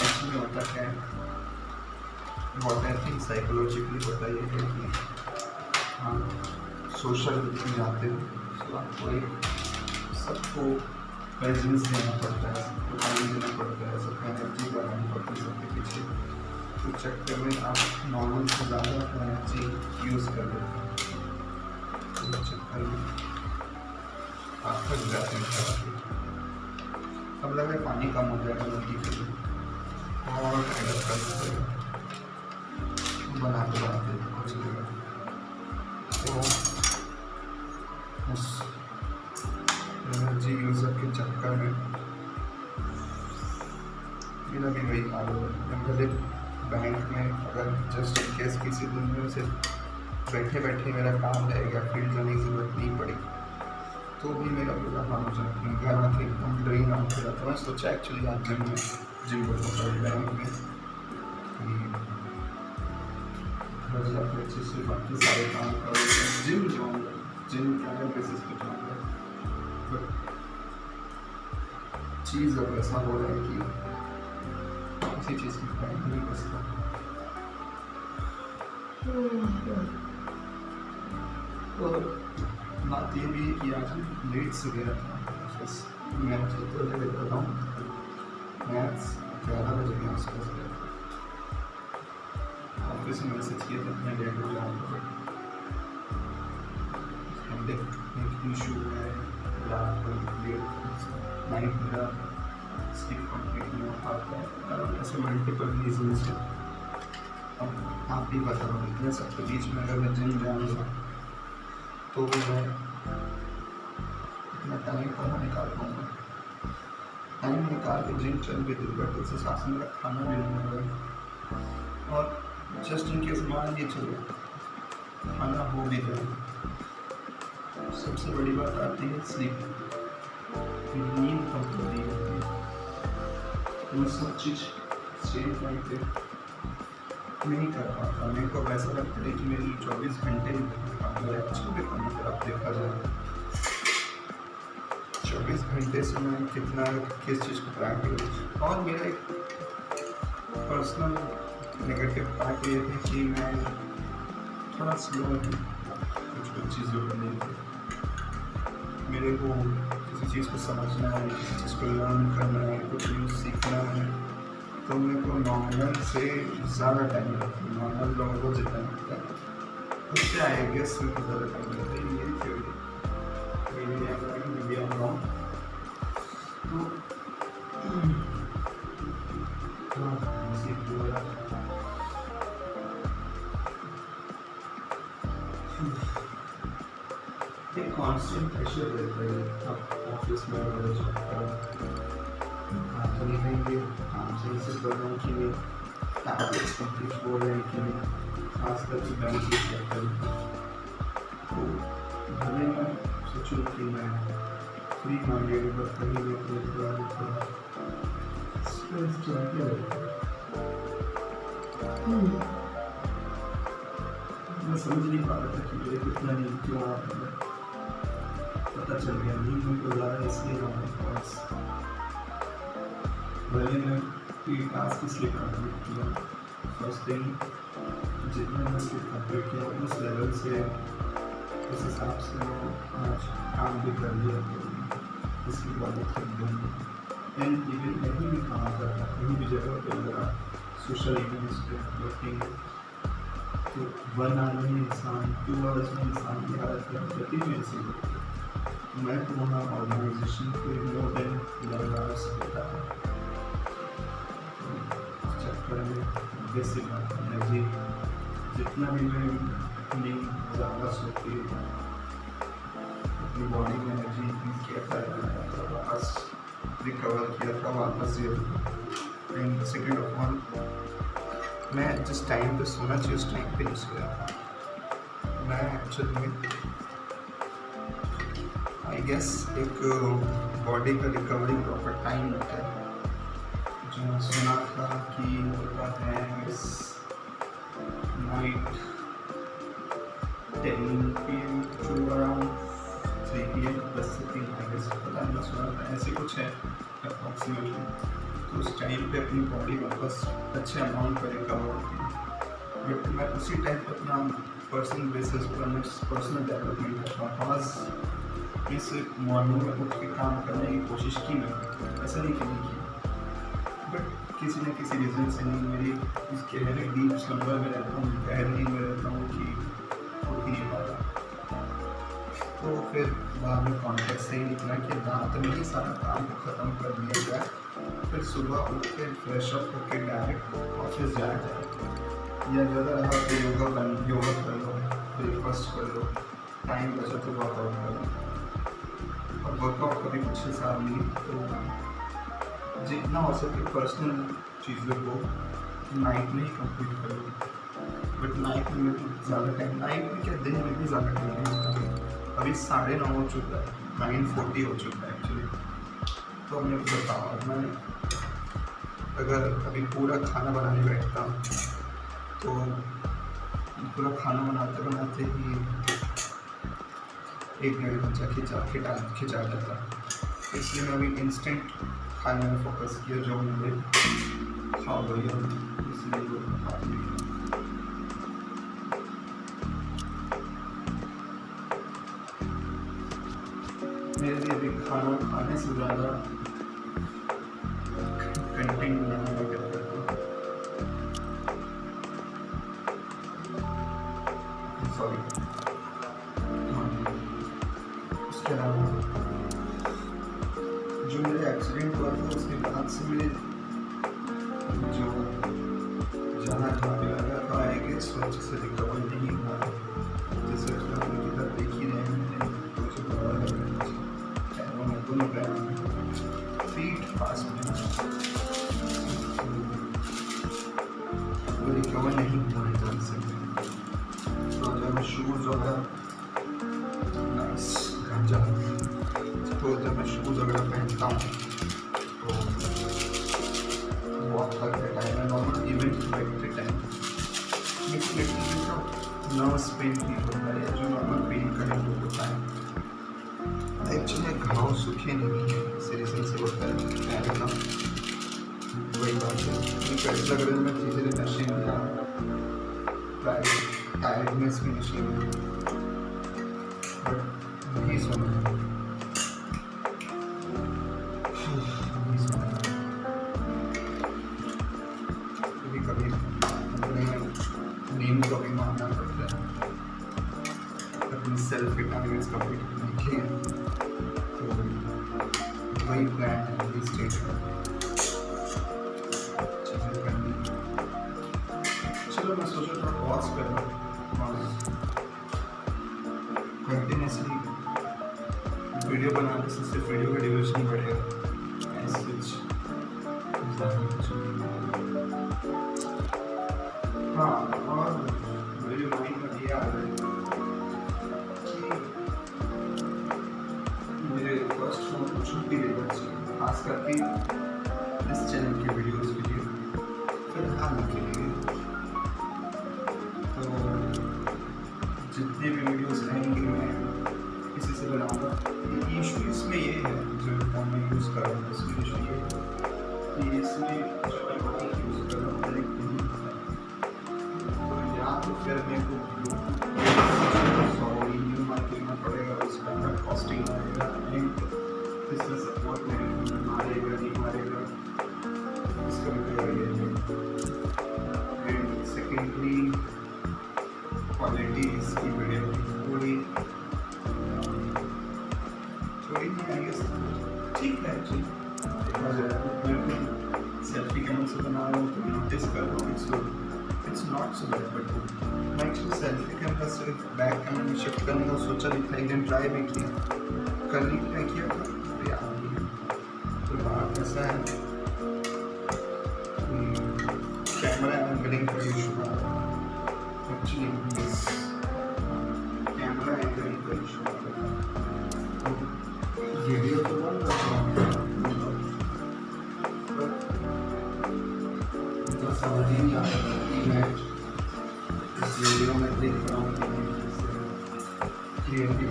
एक्चुअली होता क्या है, वॉट आई थिंक साइकोलॉजिकली होता ये है कि हाँ सोशल जाते हैं तो आपको एक सबको प्रेजेंस देना पड़ता है, सबको टाइम देना पड़ता है, सबको एनर्जी लगानी पड़ती है सबके पीछे, तो चक्कर में आप नॉर्मल से ज़्यादा एनर्जी यूज़ कर देते हैं, तो चक्कर में आप थक जाते हैं। अब लग रहा है पानी कम हो जाएगा नदी के लिए, और एडप कर देते हैं बनाते कुछ देगा, तो उस एनर्जी यूज़र के चक्कर में मेरा भी वही हाल हो रहा है। भले बैंक में अगर जस्ट इन केस किसी दिन में सिर्फ बैठे बैठे मेरा काम रह गया, फील्ड जाने की जरूरत नहीं पड़ी, तो भी मेरा बुरा हाल हो जाता है। घर आके एकदम ड्रेन आउट हो जाता है। मैं सोचा एक्चुअली आज जिम करता था बैंक में, घर जाकर अच्छे से बाकी सारे काम करो, जिम जाऊँगा, जिम क्या बेसिस पे जाऊँगा, बट चीज़ अब ऐसा हो रहा है कि किसी चीज़ की टाइम नहीं बचता। और बात ये भी है कि आज लेट से गया था ऑफिस, मैं चलते हुए लेकर रहा हूँ, मैथ्स 11 बजे के आसपास गया था ऑफिस में, मैसेज किया था अपने डैड को जाऊँगा, एक इशू है, रात को नाइट मेरा स्लीप कंप्लीट नहीं हो पाता है, ऐसे मल्टीपल रीजन से। अब आप भी बता रहे हैं सबके बीच में अगर मैं जिम जाऊँगा तो मैं इतना टाइम कहाँ निकाल पाऊँगा? टाइम निकाल के जिम चल भी दूँ, बट उससे साथ में मेरा खाना भी नहीं होगा, और जस्ट इन केस मान के चलो खाना हो भी जाए, सबसे बड़ी बात आती है स्लीप, नींद कंप्लीट नहीं होती। मैं सब चीज़ सेम टाइम पे नहीं कर पाता। मेरे को ऐसा लगता है कि मेरी 24 घंटे
है अच्छा भी कम अगर आप देखा जाए। 24 घंटे से मैं कितना किस चीज़ को प्रायोरिटी। और मेरा एक पर्सनल नेगेटिव पार्ट ये है कि मैं थोड़ा स्लो हूँ कुछ चीज़ों को लेकर। मेरे को किसी चीज़ को समझना है, किसी चीज़ को लर्न करना है, कुछ न्यूज़ सीखना है, तो मेरे को नॉर्मल से ज़्यादा टाइम लगता है। नॉर्मल लोगों को जितना लगता है उससे आई गेस मेरे को ज़्यादा टाइम लगता है। मेरी थ्योरी मेरी एक कांस्टेंट प्रेशर रहता है आप ऑफिस में और जॉब पर। काम तो नहीं करेंगे, काम सही से कर रहे हैं कि नहीं, टारगेट्स कंप्लीट हो रहे हैं कि नहीं, खासकर कि बेनिफिट करते हैं। तो भले मैं सोचूं कि मैं फ्री माइंडेड पर कहीं भी अपने थोड़ा स्ट्रेस चाहिए रहता है। मैं समझ नहीं पा रहा था कि मेरे कितना नींद क्यों आ रहा है। पता चल गया नींद में को ज़्यादा इसलिए ना बिकॉज पहले मैं कोई टास्क इसलिए कंप्लीट किया। फर्स्ट थिंग जितना मैं स्लिप कंप्लीट किया उस लेवल से उस हिसाब से मैं आज काम भी कर लिया, तो इसकी बात थक गई। एंड इवन कहीं भी काम करता, कहीं भी जगह पर मेरा सोशल इवेंट्स पे वर्किंग, तो 1 आवर में इंसान 2 आवर्स में इंसान की हालत करती है ऐसी होती है। मैं तो वहाँ ऑर्गेनाइजेशन के मोर देन 11 आवर्स देता है। इस चक्कर में बेसिक एनर्जी जितना भी मैं नींद ज़्यादा सोती है अपनी बॉडी में एनर्जी इंक्रीज किया था, वापस रिकवर किया था वापस ये। एंड सेकेंड ऑफ ऑल मैं जिस टाइम पे सोना चाहिए उस टाइम पे नहीं सोया था। मैं एक्चुअली में आई गेस एक बॉडी का रिकवरी प्रॉपर टाइम होता है जो सुना था कि होता है इस night 10 PM to around 3 PM plus 3 I guess, पता नहीं सुना था ऐसे कुछ है अप्रॉक्सीमेटली। तो उस टाइम पे अपनी बॉडी वापस अच्छे अमाउंट पर रिकवर होती है। बट मैं उसी टाइम पर अपना पर्सनल बेसिस पर मैं पर्सनल डेवलपमेंट करता हूँ। आज इस मॉर्निंग में उठ के काम करने की कोशिश की मैंने, ऐसा नहीं कि नहीं की, बट किसी न किसी रीज़न से नहीं। मेरी इसके मैंने डीप स्लंबर में रहता हूँ, गहरी में रहता हूँ कि उठ ही नहीं पाता। तो फिर बाद में कॉन्टेक्ट से ही निकला कि रात में ही सारा काम को ख़त्म कर दिया जाए, फिर सुबह उठ के फ्रेश अप होकर डायरेक्ट ऑफिस जाया जाए। या ज़्यादा रहा तो योगा कर लो, ब्रेकफास्ट कर लो, टाइम बचा तो वर्कआउट कर लो। और वर्कआउट का भी कुछ हिसाब नहीं, तो जितना हो सके पर्सनल चीज़ों को नाइट में ही कंप्लीट कर लो। बट नाइट में ज़्यादा टाइम, नाइट में क्या दिन में भी ज़्यादा टाइम नहीं होता। अभी 9:30 हो चुका है, 9:40 हो चुका है एक्चुअली। तो मेरे को बताओ, मैं अगर अभी पूरा खाना बनाने बैठता तो पूरा खाना बनाते बनाते ही 1-1.5 घंटा खिंचा जाता। इसलिए मैं अभी इंस्टेंट खाने में फोकस किया जो मुझे खा गई, इसलिए वो खा लिया। मेरे लिए भी खाना खाने से ज़्यादा कंटेंट बनाना बेहतर है। सॉरी। उसके अलावा जो मेरे एक्सीडेंट हुआ था उसके बाद से मेरे जो जहाँ पे लगा था आई गेस अच्छे से रिकवर नहीं हुआ। जैसे किधर देख ही रहे हैं कुछ बड़ा लग रहा है दोनों पैरों में फीट पास में वो रिकवर नहीं हुआ ढंग से। तो जब शूज़ वगैरह नाइस गांजा, तो जब मैं शूज़ वगैरह पहनता हूँ तो वॉक करते टाइम मैं नॉर्मल इवेंट बैठते टाइम नर्वस पेन फील होता है, जो नॉर्मल एक्चुअली घाव सूखे नहीं है, इस रीज़न से होता है पैर का। वही बात है, मुझे ऐसा लग रहा है मैं धीरे नशे में जा टायर्डनेस में नशे में, बट नहीं सोना नहीं सोना। कभी कभी अपने नींद को भी मानना पड़ता है, अपनी सेल्फ विटामिन्स कंप्लीट करने के लिए। तो वही प्लान है अभी स्टेज का, चीज़ें करनी। चलो मैं सोचा थोड़ा पॉज कर लूँ और कंटिन्यूसली वीडियो बनाने से सिर्फ वीडियो का ड्यूरेशन बढ़ेगा, ऐसे कुछ ज़्यादा कुछ नहीं। हाँ, और मेरे माइंड में ये आ रहा है कि मेरे फर्स्ट फोन को छुट्टी देना चाहिए, खास करके इस चैनल की वीडियोस के लिए, फिलहाल के लिए। तो जितने भी वीडियोस आएंगे मैं किसी से बनाऊंगा। इशू इसमें ये है, जो फोन में यूज़ कर रहा हूँ इसमें इशू ये है कि इसमें जो मैं बहुत यूज़ कर रहा हूँ तो या तो फिर मेरे को देना पड़ेगा, उसका कॉस्टिंग आएगा, इसमें सपोर्ट नहीं मारेगा नहीं मारेगा, इसका भी एंड सेकेंडली क्वालिटी इसकी वीडियो थोड़ी नहीं आई गेस ठीक है। एक्चुअली सेल्फी कैमरा से बना रहा हूँ तो नोटिस कर रहा हूँ it's not so bad, but मैं एक्चुअली सेल्फी कैमरा से बैक कैमरा में शिफ्ट करने का सोचा नहीं था, एक दिन ट्राई भी किया, करने ट्राई किया था तो बात ऐसा है कैमरा एंगलिंग का इशू आ रहा है। एक्चुअली कैमरा एंगलिंग का इशू आ रहा है, वीडियो तो बन रहा है तो समझ ही नहीं आ रहा कि मैं इस वीडियो में देख रहा हूँ क्लियरली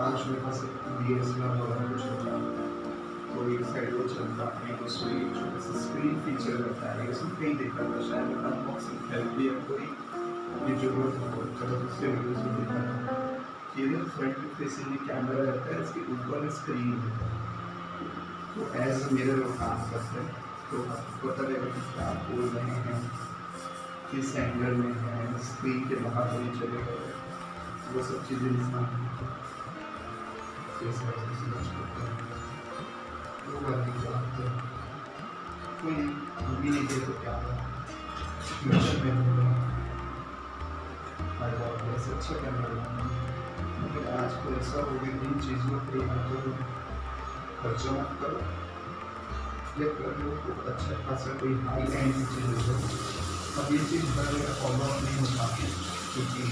आज मेरे पास DSLR वगैरह कुछ होता है तो एक साइड वो चलता है, दूसरी छोटा सा स्क्रीन फीचर रहता है, इसमें कहीं देखा था शायद अनबॉक्सिंग हेल्प या कोई ये जरूरत हो तो उससे वीडियोस में देखा था कि ये फ्रंट फेसिंग कैमरा रहता है, इसके ऊपर में स्क्रीन होता है तो एज मिरर वो काम करता है, तो आपको पता रहेगा कि क्या बोल रहे हैं, किस एंगल में है, स्क्रीन के बाहर नहीं चलेगा, वो सब चीज़ें इंसान समझ सकते हैं। वो बात नहीं जानते कोई भी नहीं दे तो क्या फ्यूचर में ऐसे अच्छा कैमरा मगर आज को ऐसा हो गया इन चीज़ों पर तो खर्चा मत करो या कर लो तो अच्छा खासा कोई हाई एंड चीज़ हो। अब ये चीज़ हर जगह फॉलो नहीं हो पाती क्योंकि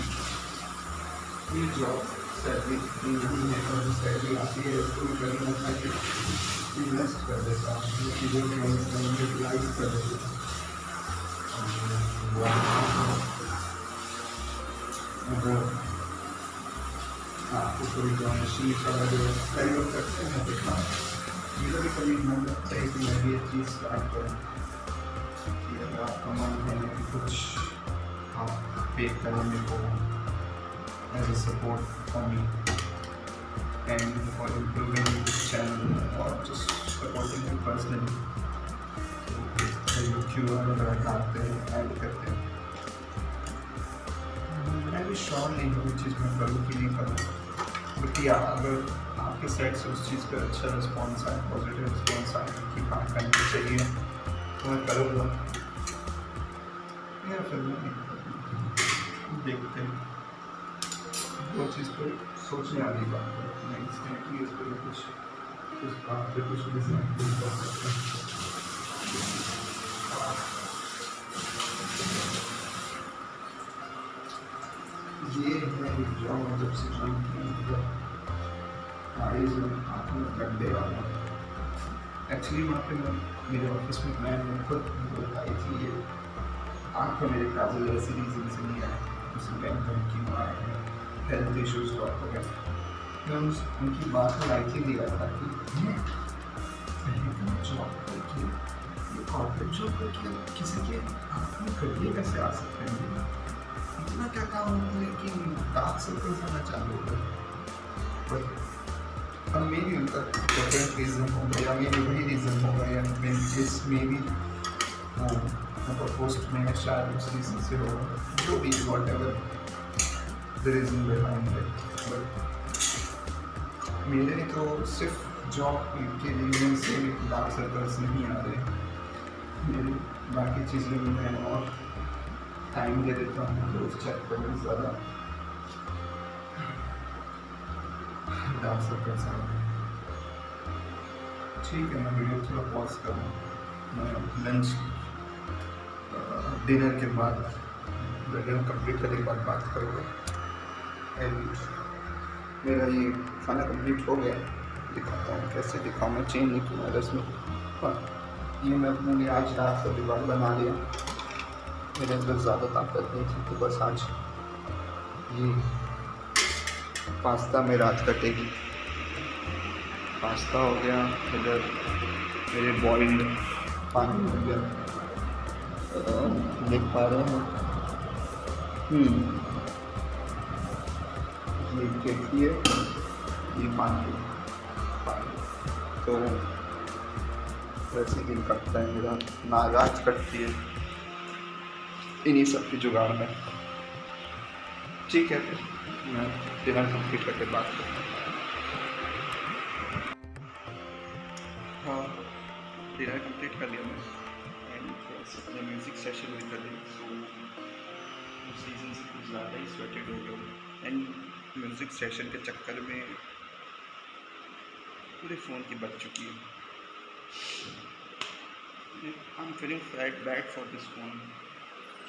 ये जॉब सैलरी नहीं है और जो सैलरी आती है उसको भी कहीं ना कहीं इन्वेस्ट कर देता हूँ, ये चीज़ों में यूटिलाइज कर देता हूँ। आपको थोड़ी जो मशीन वाला जो कई लोग करते हैं देखा मेरा भी कभी मन लगता है कि मैं भी ये चीज़ स्टार्ट करूँ कि अगर आपका मन है कि कुछ आप पे करें मेरे को as a support for me and for improving this channel or just supporting me personally. YouTube वगैरह डालते हैं, ऐड करते हैं, मैं भी श्योर नहीं हूँ चीज़ मैं करूँ कि नहीं करूँ, बट या अगर आपके साइड से उस चीज़ पर अच्छा रिस्पॉन्स आए, पॉजिटिव रिस्पॉन्स आए कि हाँ करनी चाहिए तो मैं करूँगा या फिर मैं देखते हैं। वो चीज़ पर सोचने वाली बात है, मैं इसके इस पर कुछ उस बात पर कुछ डिज़ाइन कर सकता हूँ। ये है जॉब जब से काम किया आईज में आंखों में गड्ढे वाला। एक्चुअली वहाँ पे मैं मेरे ऑफिस में मैं खुद बताई थी ये आँख में मेरे काजल ऐसी रीजन से नहीं आए, उसमें घर की हेल्थ इश्यूज बहुत हो गए। मैं उनकी बात में राइट ही दिया था कि ये पहले जॉब करके ये कॉर्पोरेट जॉब करके किसी के आँख में गड्ढे कैसे आ सकते हैं? इतना क्या काम होता है कि डार्क सर्कल्स आना चालू हो गए। और मे भी उनका डिफरेंट रीज़न होगा या मे भी वही रीज़न होगा या मे इस मे भी मतलब पोस्ट में शायद उस रीज़न से होगा, जो भी what ever the reason behind it. But मेरे तो सिर्फ जॉब के रीज़न से डार्क सर्कल्स नहीं आ रहे, मेरी बाकी चीज़ें भी मैं और टाइम दे देता हूँ तो उस चेक पर भी ज़्यादा डार्क सर्कल्स आ रहे हैं। ठीक है, मैं वीडियो थोड़ा पॉज करूँ, मैं लंच डिनर के बाद डिनर कंप्लीट करने के बाद बात करूँगा। एंड मेरा ये खाना कंप्लीट हो गया, दिखाता हूँ कैसे दिखाऊँ, मैं चेंज नहीं किया रसम। हाँ, ये मैं अपने लिए आज रात का दिवार बना लिया, मेरे अंदर ज़्यादा ताकत नहीं थी तो बस आज ये पास्ता में रात कटेगी। पास्ता हो गया, इधर मेरे बॉइल्ड पानी हो गया, देख पा रहे हैं। ये केटली है, ये पानी तो वैसे दिन कटता है मेरा, नाराज कटती है इन्हीं सब की जुगाड़ में। ठीक है, फिर मैं डिनर कंप्लीट करके बात करता हूँ। हाँ, डिनर कंप्लीट कर लिया मैं एंड अपना म्यूज़िक सेशन भी कर लिया। सो उस सीज़न से कुछ ज़्यादा ही स्वेटेड हो गया एंड म्यूज़िक सेशन के चक्कर में पूरे फ़ोन की बच चुकी है। I am feeling bad for this phone,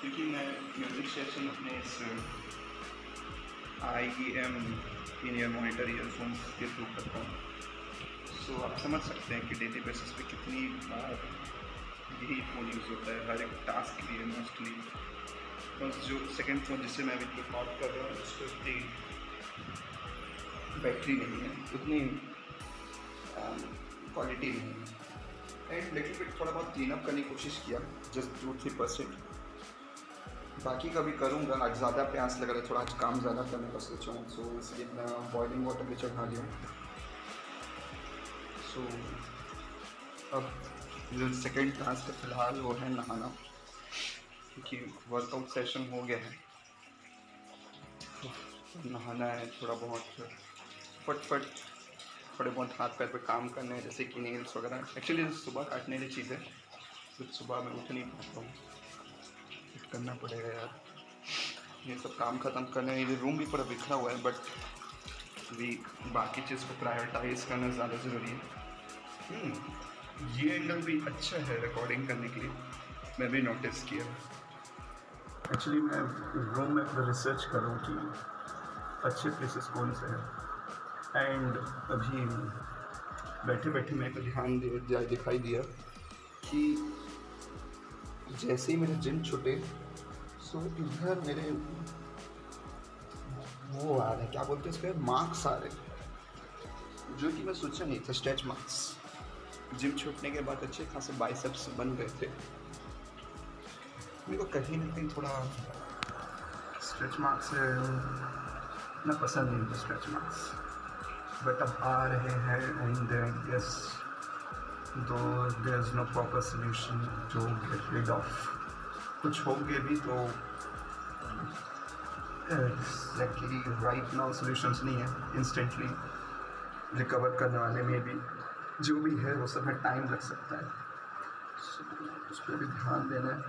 क्योंकि मैं म्यूज़िक सेशन अपने इस IEM इन ईयर मॉनिटर ईयरफोन्स के थ्रू करता हूँ। सो आप समझ सकते हैं कि डेली बेसिस पे कितनी बार यही फ़ोन यूज़ होता है हर एक टास्क के लिए मोस्टली। बस जो सेकंड फ़ोन जिससे मैं अभी रिकॉर्ड कर रहा हूँ उसको इतनी बैटरी नहीं है, उतनी क्वालिटी नहीं है एंड लिटिल बिट थोड़ा बहुत क्लीन अप करने की कोशिश किया, जस्ट 2-3%। बाकी कभी करूँगा, आज ज़्यादा प्यास लग रहा है, थोड़ा आज काम ज़्यादा करने का सोचा हूँ, सो इसलिए मैं बॉइलिंग वाटर भी चढ़ा लिया। सो अब जो सेकेंड टास्क है फ़िलहाल वो है नहाना, क्योंकि वर्कआउट सेशन हो गया है, नहाना है, थोड़ा बहुत फट थोड़े बहुत हाथ पैर पे काम करने हैं, जैसे कि नेल्स वगैरह। एक्चुअली सुबह काटने की चीज़ है, तो सुबह मैं उठ नहीं पाता हूँ, करना पड़ेगा यार, ये सब काम ख़त्म करने। ये रूम भी पूरा बिखरा हुआ है, बट भी बाकी चीज़ को प्रायोरिटाइज करना ज़्यादा ज़रूरी है। ये एंगल भी अच्छा है रिकॉर्डिंग करने के लिए, मैं भी नोटिस किया। एक्चुअली मैं रूम में पूरा रिसर्च कर रहा हूँ कि अच्छे प्लेसेस कौन से हैं, एंड अभी बैठे बैठे मेरे को ध्यान दिखाई दिया कि जैसे ही मेरे जिम छूटे सो इधर मेरे वो आ रहे हैं, क्या बोलते हैं इसके, मार्क्स आ रहे हैं, जो कि मैं सोचा नहीं था। स्ट्रेच मार्क्स जिम छूटने के बाद अच्छे खासे बाइसेप्स बन गए थे। मेरे को कहीं ना कहीं थोड़ा स्ट्रेच मार्क्स इतना पसंद नहीं था स्ट्रेच मार्क्स, बट अब आ रहे हैं and yes though there is no proper solution to get rid of. कुछ होंगे भी तो एक्चुअली राइट नाउ सोल्यूशंस नहीं है इंस्टेंटली रिकवर करने वाले में भी, जो भी है वो सब में टाइम लग सकता है, उस पर भी ध्यान देना है।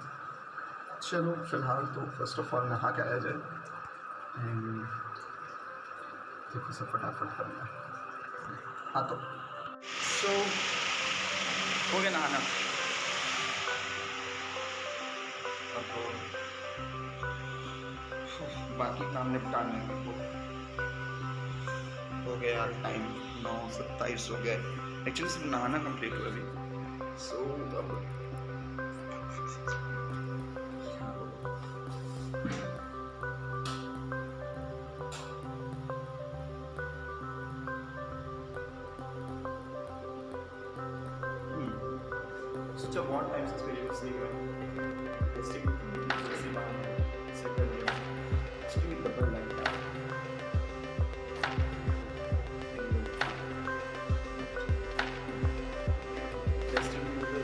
चलो फिलहाल तो फर्स्ट ऑफ ऑल नहा के आया जाए एंड देखो सब फटाफट करना है। हाँ तो हो गया नहाना, अब बाकी काम निपटाना है। हो गया टाइम 9:27 हो गया है। एक्चुअली सिर्फ नहाना कंप्लीट हुआ अभी। सो अब सोचा बहुत टाइम से इसका यूज़ नहीं हुआ है। टेस्टिंग जैसी बात है, इसे कर लिया। एक्चुअली डबल लाइट है। टेस्टिंग में मुझे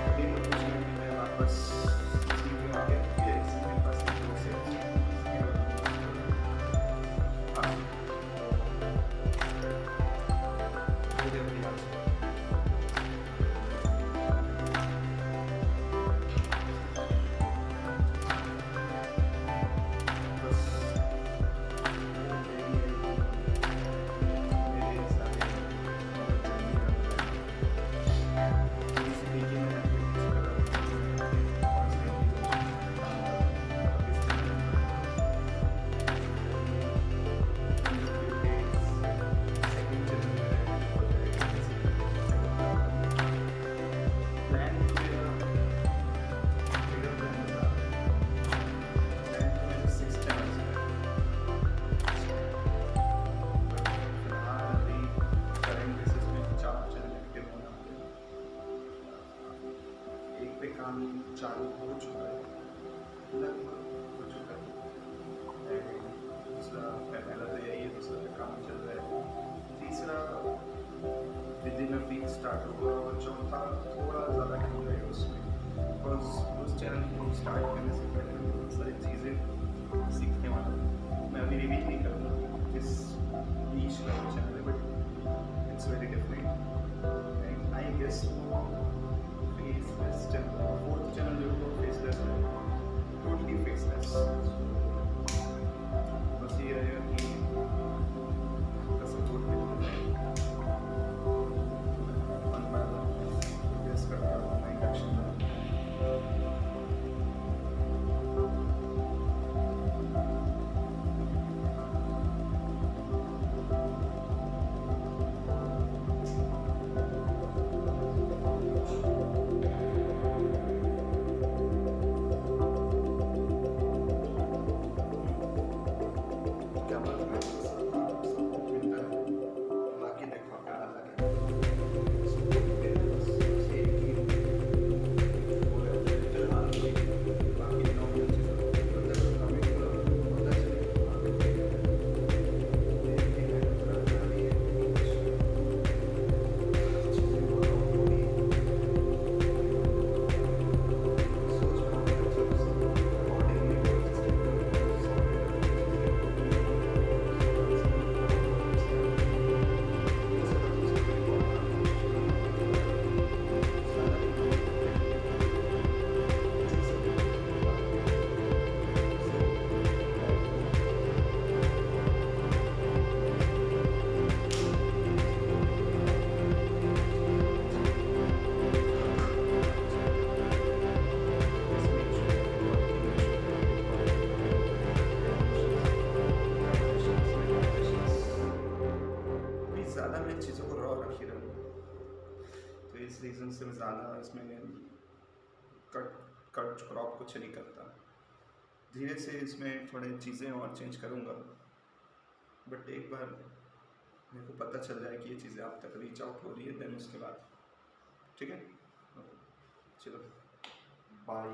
अभी मैं कुछ नहीं, मैं वापस इसमें क्यों आ गया? ये इसमें मेरे पास एक दो से हाँ, मुझे अपनी बात सुनो। बस मेरे सारे इस तरीके में मैं कुछ कर रहा हूँ। एक पे काम चालू हो चुका है, लगभग हो चुका है। दूसरा पहला तो यही है, दूसरा पे काम चल रहा है। तीसरा विदिन अ वीक स्टार्ट होगा और चौथा थोड़ा ज़्यादा टाइम लगेगा उसमें, बिकॉज उस चैनल को स्टार्ट करने से पहले मैं बहुत सारी चीज़ें सीखने वाला हूँ। मैं अभी रिवील नहीं करूँगा किस नीश का चैनल है, but it's very different and I guess faceless channel, fourth channel जो होगा फेसलेस है, टोटली फेसलेस। बस ये रहेगा कि आपका सपोर्ट मिलता है। वन बाय वन प्रोग्रेस करता रहूँगा इंडक्शन में। क्या बोलूँ मैं, सपोर्ट मिलता है, बाकी देखो क्या अलग है। सपोर्ट मिलता है, बस यही कि वो रहता है फिलहाल में, बाकी नॉर्मल चीज़ें मतलब हमें पता चले आगे बढ़ेगा। देखते हैं करना भी है कुछ चीज़ें हो रहा हूँ भी सोच रहा हूँ कि जब रिकॉर्डिंग में कोई चीज़ें ज़्यादा मैं चीज़ों को रॉ रख ही रहा हूँ, तो इस रीज़न से मैं ज़्यादा इसमें कट कट क्रॉप कुछ नहीं करता। धीरे से इसमें थोड़े चीज़ें और चेंज करूँगा, बट एक बार मेरे को पता चल जाए कि ये चीज़ें आप तक रीच आउट हो रही है, देन उसके बाद ठीक है, चलो बाय।